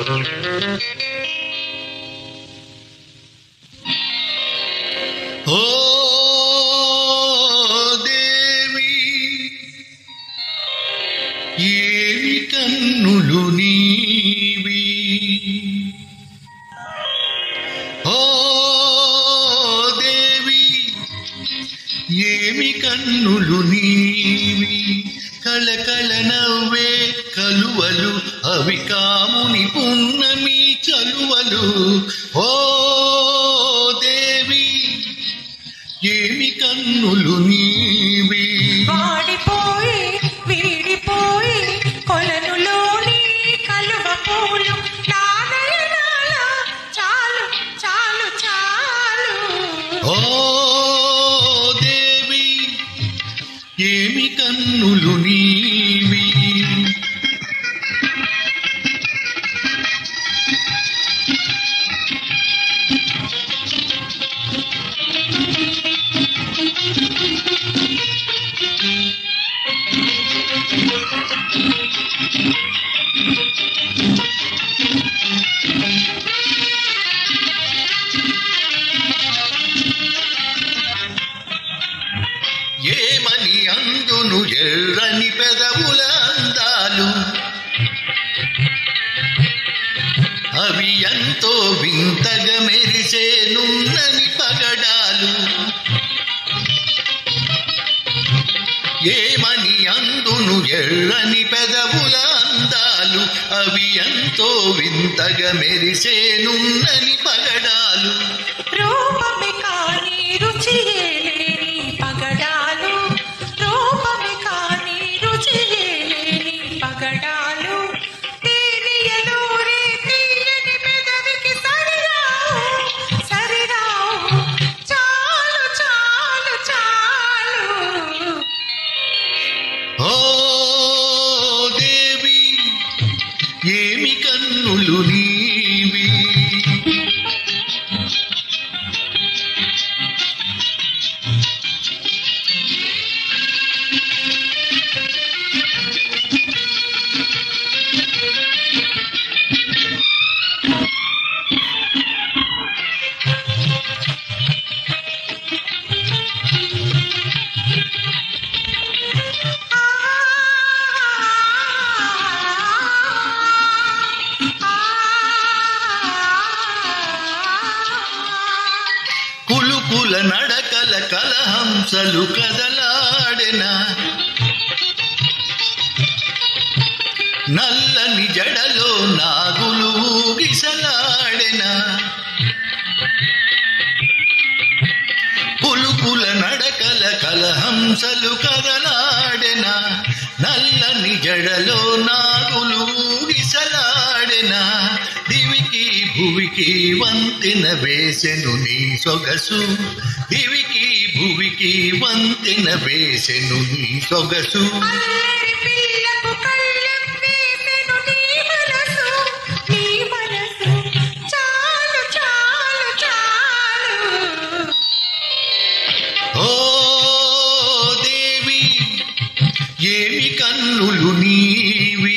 ఓ దేవి ఏమి కన్నులు నీవి, ఓ దేవి ఏమి కన్నులు నీవి, కళకళ నవ్వే కలువలు అవి కాముని పున్నమి చలువలు. ఓ దేవి ఏమి కన్నులు నీవి, వాడిపోయి వీడిపోయి కొలనులోని కలువ పూలు నానయనాల చాలు చాలు చాలు. ఓ దేవి ఏమి కన్నులు నీవి. ఏమని అందును ఎర్రని పెదవుల అందాలు, అవి ఎంతో వింతగా మెరిసే నున్నని పగడాలు. ఏమని అందును ఎర్రని పెదవుల అందాలు, అవి ఎంతో వింతగా మెరిసే నున్నని పగడాలు. రూపమే కాని రుచియే లేని పగడాలు, రూపమే కాని రుచియే లేని పగడాలు. తేలియలూరే తీయని పెదవికి సరిరావు సరిరావు చాలు చాలు చాలు. ఓ దేవి ఏమి కన్నులు నీవి. కులుకుల నడకల కలహంసలు కదలాడెన, నల్లని జడలో నాగులు ఊగిసలాడెన. కులుకుల నడకల కలహంసలు కదలాడెన, నల్లని జడలో నాగులు ఊగిసలాడెన. దివికి భువికి వంతెన వేసెను నీ సొగసు, దివికి భువికి వంతెన వేసెను నీ సొగసు. అల్లరి పిల్లకు కళ్ళెం వేసెను నీ మనసు నీ మనసు చాలు చాలు చాలు. ఓ దేవి ఏమి కన్నులు నీవి.